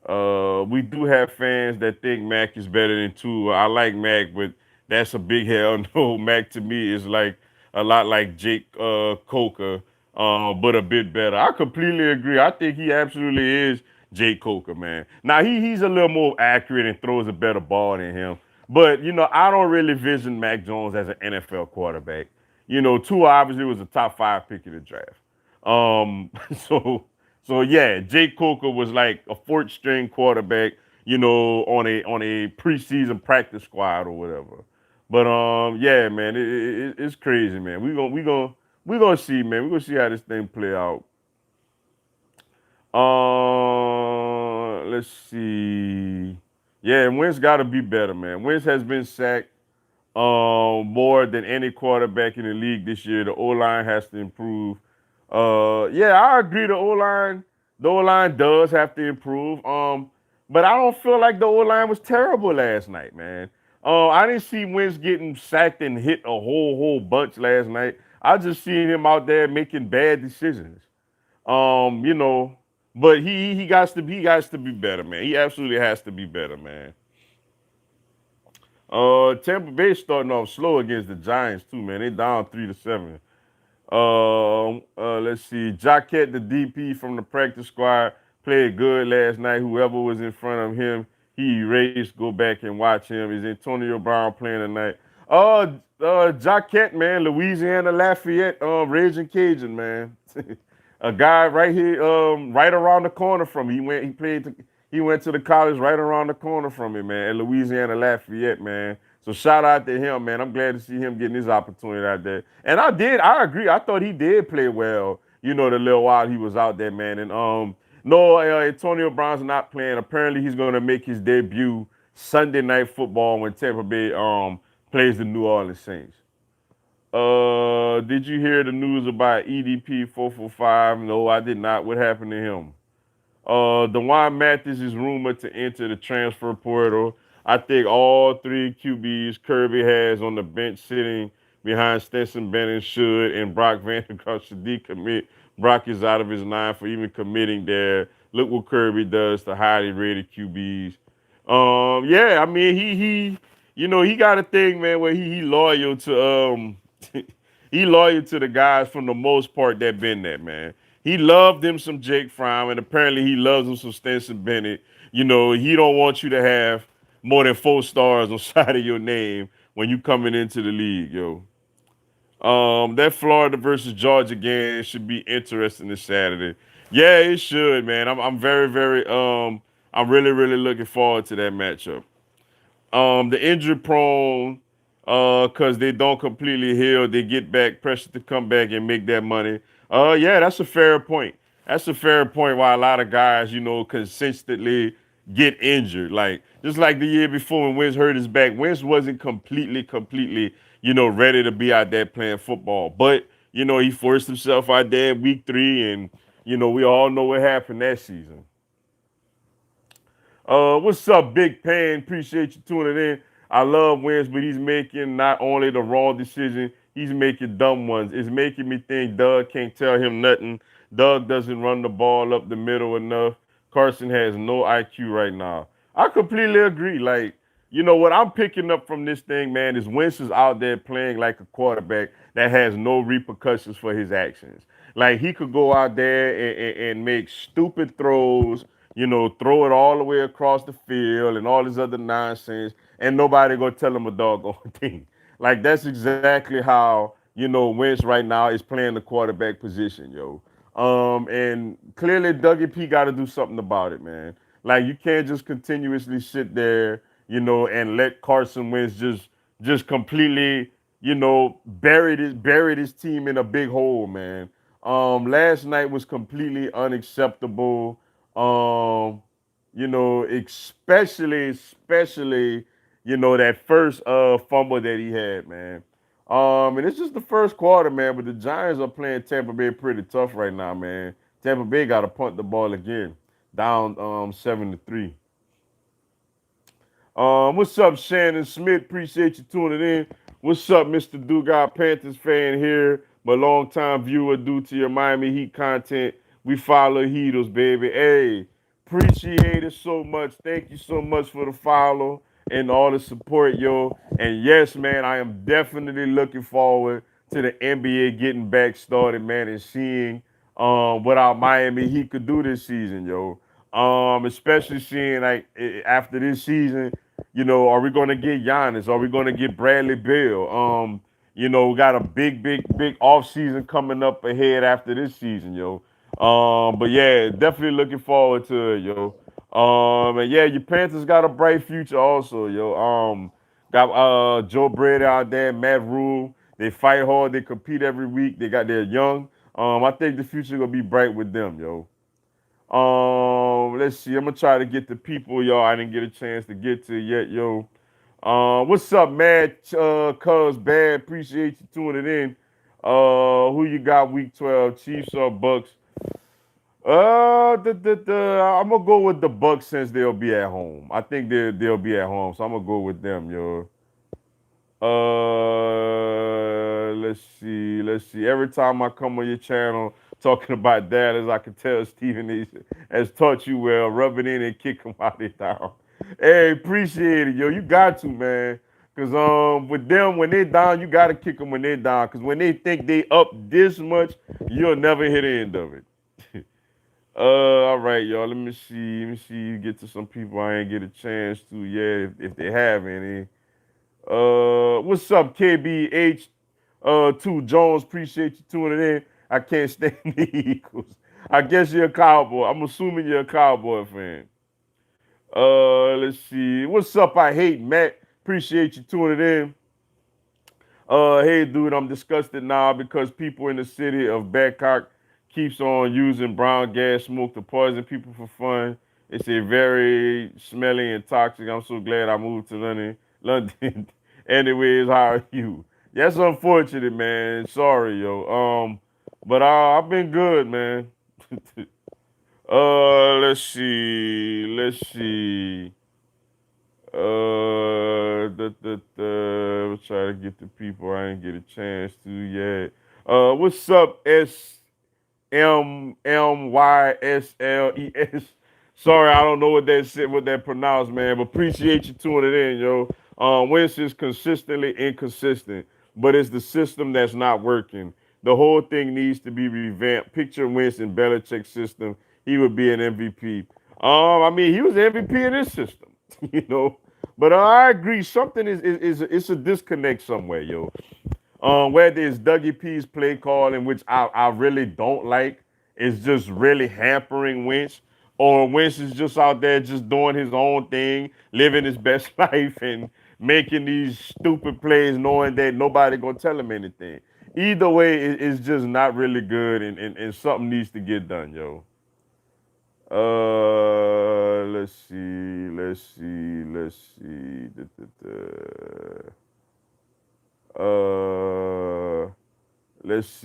We do have fans that think Mac is better than Tua. I like Mac, but that's a big hell no. Mac to me is like a lot like Jake Coker, but a bit better. I completely agree. I think he absolutely is Jake Coker, man. Now he's a little more accurate and throws a better ball than him. But I don't really vision Mac Jones as an NFL quarterback. Tua obviously was a top 5 pick in the draft. Um, so yeah, Jake Coker was like a fourth string quarterback, on a preseason practice squad or whatever. But yeah, man, it's crazy, man. We gonna see, man. We gonna see how this thing play out. Let's see. Yeah, Wentz got to be better, man. Wentz has been sacked more than any quarterback in the league this year. The O line has to improve. Yeah, I agree. The O line does have to improve. But I don't feel like the O line was terrible last night, man. I didn't see Wentz getting sacked and hit a whole bunch last night. I just seen him out there making bad decisions. Um, you know, but he got to be better, man. He absolutely has to be better, man. Tampa Bay starting off slow against the Giants too, man. They down 3-7. Let's see. Jaquette, the DP from the practice squad, played good last night. Whoever was in front of him, he erased. Go back and watch him. Is Antonio Brown playing tonight? Jaquette, man, Louisiana Lafayette, Raging Cajun, man. A guy right here, right around the corner from me. He went to the college right around the corner from me, man, at Louisiana Lafayette, man. So shout out to him, man. I'm glad to see him getting his opportunity out there. And I agree. I thought he did play well, the little while he was out there, man. And no, Antonio Brown's not playing. Apparently, he's gonna make his debut Sunday Night Football when Tampa Bay plays the New Orleans Saints. Did you hear the news about EDP 445? No, I did not. What happened to him? Dewan Mathis is rumored to enter the transfer portal. I think all three QBs Kirby has on the bench sitting behind Stetson Bennett should, and Brock Vandagriff should decommit. Brock is out of his line for even committing there. Look what Kirby does to highly rated QBs. Yeah, I mean he got a thing, man, where he loyal to he loyal to the guys from the most part that been there, man. He loved him some Jake Fromm, and apparently he loves him some Stetson Bennett. He don't want you to have more than 4 stars on side of your name when you coming into the league, yo. That Florida versus Georgia game should be interesting this Saturday. Yeah, it should, man. I'm very, very I'm really, really looking forward to that matchup. The injury prone, because they don't completely heal, they get back pressure to come back and make that money. Yeah, that's a fair point. That's a fair point why a lot of guys, consistently get injured. Like just like the year before when Wentz hurt his back, Wentz wasn't completely, ready to be out there playing football. But, he forced himself out there in week 3, and we all know what happened that season. What's up, Big Pan? Appreciate you tuning in. I love wins, but he's making not only the wrong decision, he's making dumb ones. It's making me think Doug can't tell him nothing. Doug doesn't run the ball up the middle enough. Carson has no IQ right now. I completely agree. Like, what I'm picking up from this thing, man, is Wentz is out there playing like a quarterback that has no repercussions for his actions. Like he could go out there and make stupid throws, throw it all the way across the field and all this other nonsense, and nobody gonna tell him a doggone thing. Like that's exactly how Wentz right now is playing the quarterback position, yo. And clearly Dougie P got to do something about it, man. Like you can't just continuously sit there, and let Carson Wentz just completely, bury this team in a big hole, man. Last night was completely unacceptable. Um, especially, that first fumble that he had, man. And it's just the first quarter, man. But the Giants are playing Tampa Bay pretty tough right now, man. Tampa Bay got to punt the ball again, down 7-3. What's up, Shannon Smith? Appreciate you tuning in. What's up, Mr. Dugas Panthers fan here? but long time viewer due to your Miami Heat content. We follow Heatles, baby. Hey, appreciate it so much. Thank you so much for the follow and all the support, yo. And yes, man, I am definitely looking forward to the NBA getting back started, man, and seeing what our Miami Heat could do this season, yo. Especially seeing like after this season, are we gonna get Giannis? Are we gonna get Bradley Beal? We got a big off season coming up ahead after this season, yo. But yeah, definitely looking forward to it, yo. And yeah, your Panthers got a bright future also, yo. Got Joe Brady out there, Matt Rule. They fight hard, they compete every week. They're young. I think the future gonna be bright with them, yo. Let's see. I'm gonna try to get the people, y'all. I didn't get a chance to get to yet, yo. What's up, man? Cuz Bad. Appreciate you tuning in. Who you got week 12? Chiefs or Bucks? I'm gonna go with the Bucks since they'll be at home. I think they'll be at home, so I'm gonna go with them, yo. Let's see. Every time I come on your channel talking about that, as I can tell, Stephen has taught you well. Rub it in and kick them out of down. Hey, appreciate it, yo. You got to, man. Cause with them when they down, you gotta kick them when they down. Cause when they think they up this much, you'll never hit the end of it. All right, y'all. Let me see. Let me see. Get to some people I ain't get a chance to yet, if they have any. What's up, KBH? Two Jones, appreciate you tuning in. I can't stand the Eagles. I guess you're a Cowboy. I'm assuming you're a Cowboy fan. Let's see. What's up? I hate Matt. Appreciate you tuning in. Hey, dude, I'm disgusted now because people in the city of Babcock keeps on using brown gas smoke to poison people for fun. It's a very smelly and toxic. I'm so glad I moved to London. London. Anyways, how are you? That's unfortunate, man. Sorry, yo. But I've been good, man. Let's see. Let's see. Let's try to get the people I didn't get a chance to yet. What's up, SMMYSLES? Sorry, I don't know what that pronounced, man, but appreciate you tuning in, yo. Wentz is consistently inconsistent, but it's the system that's not working. The whole thing needs to be revamped. Picture Wentz in Belichick's system, he would be an MVP. I mean, he was the MVP in this system, you know. But I agree, something is it's a disconnect somewhere, yo. Whether it's Dougie P's play calling, which I really don't like, is just really hampering Wentz, or Wentz is just out there just doing his own thing, living his best life, and making these stupid plays, knowing that nobody gonna tell him anything. Either way, it's just not really good, and something needs to get done, yo. Let's see. Let's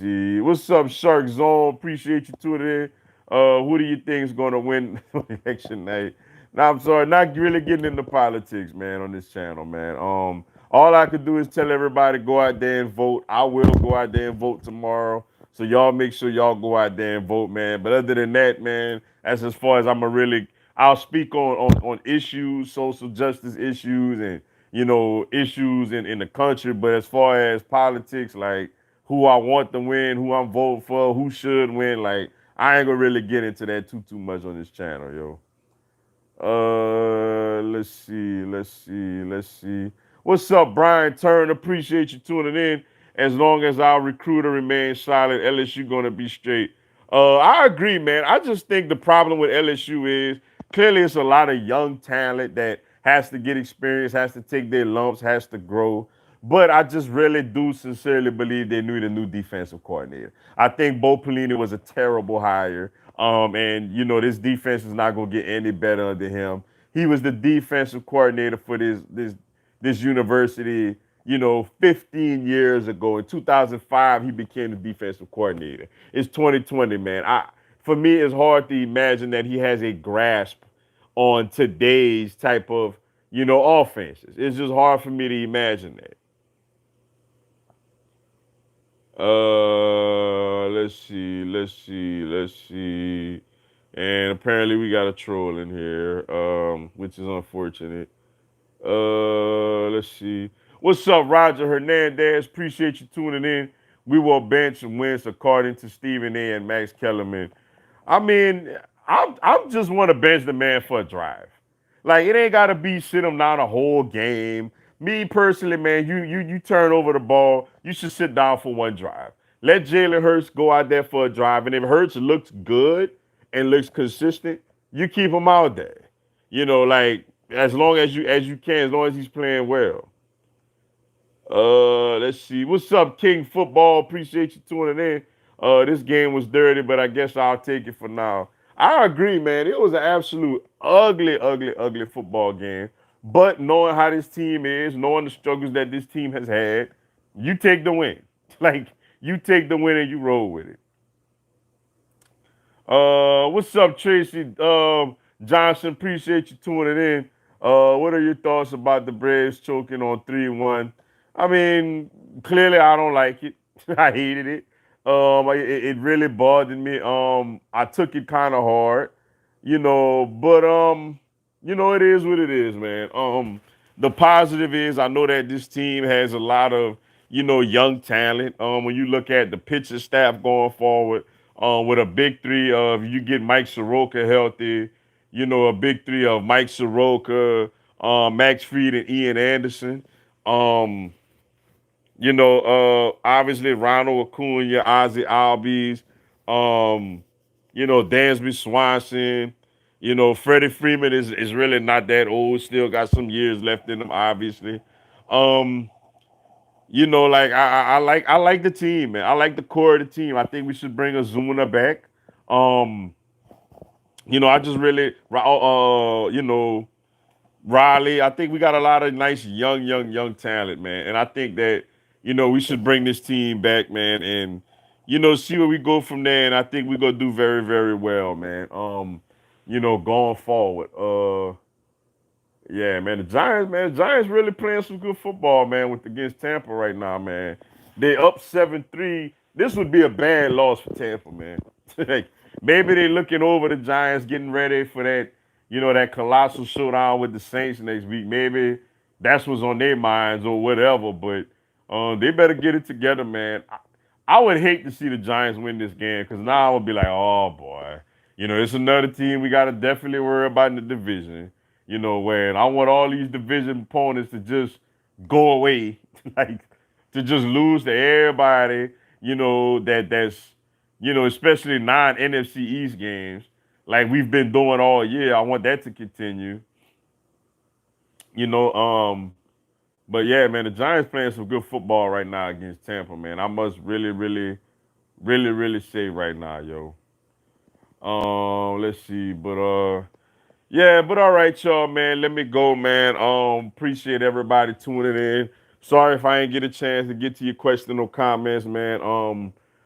see. What's up, Shark Zone? Appreciate you tuning in. Who do you think is going to win election night? Now, I'm sorry, not really getting into politics, man, on this channel, man. All I could do is tell everybody go out there and vote. I will go out there and vote tomorrow. So y'all make sure y'all go out there and vote, man. But other than that, man, that's as far as I'll speak on issues, social justice issues, and issues in the country. But as far as politics, like who I want to win, who I'm voting for, who should win, like I ain't gonna really get into that too much on this channel, yo. Let's see. What's up, Brian Turn? Appreciate you tuning in. As long as our recruiter remains silent, LSU gonna be straight. I agree, man. I just think the problem with LSU is clearly it's a lot of young talent that has to get experience, has to take their lumps, has to grow. But I just really do sincerely believe they need a new defensive coordinator. I think Bo Pelini was a terrible hire. And this defense is not gonna get any better under him. He was the defensive coordinator for this university, 15 years ago. In 2005, he became the defensive coordinator. It's 2020, man. For me, it's hard to imagine that he has a grasp on today's type of, offenses. It's just hard for me to imagine that. Let's see. And apparently we got a troll in here, which is unfortunate. Let's see. What's up, Roger Hernandez? Appreciate you tuning in. We will bench and wins according to Stephen A. and Max Kellerman. I mean, I'm just want to bench the man for a drive. Like it ain't gotta be sit him down a whole game. Me personally, man, you turn over the ball, you should sit down for one drive. Let Jalen Hurts go out there for a drive, and if Hurts looks good and looks consistent, you keep him out there. Like as long as you can, as long as he's playing well. Let's see. What's up, King Football? Appreciate you tuning in. This game was dirty, but I guess I'll take it for now. I agree, man. It was an absolute ugly, ugly, ugly football game. But knowing how this team is, knowing the struggles that this team has had, you take the win. Like you take the win and you roll with it. What's up, Tracy Johnson? Appreciate you tuning in. What are your thoughts about the Braves choking on 3-1? I mean, clearly I don't like it. I hated it. It really bothered me. I took it kind of hard, but it is what it is, man. The positive is I know that this team has a lot of young talent. When you look at the pitching staff going forward, with a big three of you get Mike Soroka healthy, a big three of Mike Soroka, Max Fried, and Ian Anderson. Um, obviously Ronald Acuna, Ozzy Albies, um, Dansby Swanson. Freddie Freeman is really not that old, still got some years left in him, obviously. Um, like I like the team, man. I like the core of the team. I think we should bring Azuna back. Um, I just really Riley. I think we got a lot of nice young talent, man. And I think that, we should bring this team back, man, and see where we go from there. And I think we're gonna do very, very well, man. Going forward. Yeah, man. The Giants really playing some good football, man, with against Tampa right now, man. They up 7-3. This would be a bad loss for Tampa, man. Like, maybe they looking over the Giants, getting ready for that colossal showdown with the Saints next week. Maybe that's what's on their minds or whatever. But they better get it together, man. I would hate to see the Giants win this game because now I would be like, oh boy, it's another team we got to definitely worry about in the division. Where I want all these division opponents to just go away, like to just lose to everybody, that's especially non-NFC East games, like we've been doing all year. I want that to continue, you know. But yeah, man, the Giants playing some good football right now against Tampa, man. I must really, really, really, really say right now, yo. Let's see, but yeah, but all right, y'all, man. Let me go, man. Appreciate everybody tuning in. Sorry if I ain't get a chance to get to your question or comments, man.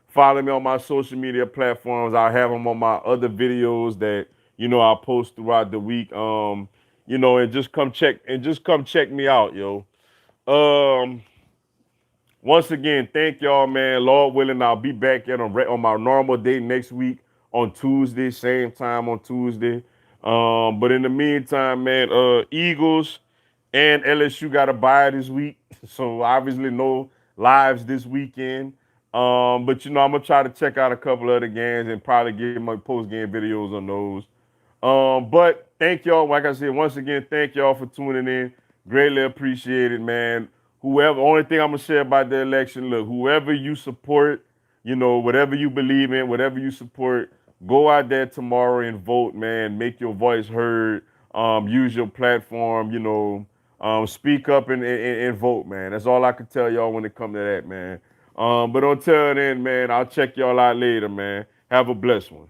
Follow me on my social media platforms. I'll have them on my other videos that I'll post throughout the week. And just come check me out, yo. Um, Once again, thank y'all, man. Lord willing, I'll be back on my normal day next week on Tuesday, same time on Tuesday. But in the meantime, man, Eagles and LSU got a bye this week, so obviously no lives this weekend. But I'm gonna try to check out a couple other games and probably get my post game videos on those. But thank y'all. Like I said, once again, thank y'all for tuning in. Greatly appreciate it, man. Whoever, only thing I'm gonna say about the election, look, whoever you support, whatever you believe in, whatever you support, go out there tomorrow and vote, man. Make your voice heard. Use your platform, speak up and vote, man. That's all I can tell y'all when it comes to that, man. But until then, man, I'll check y'all out later, man. Have a blessed one.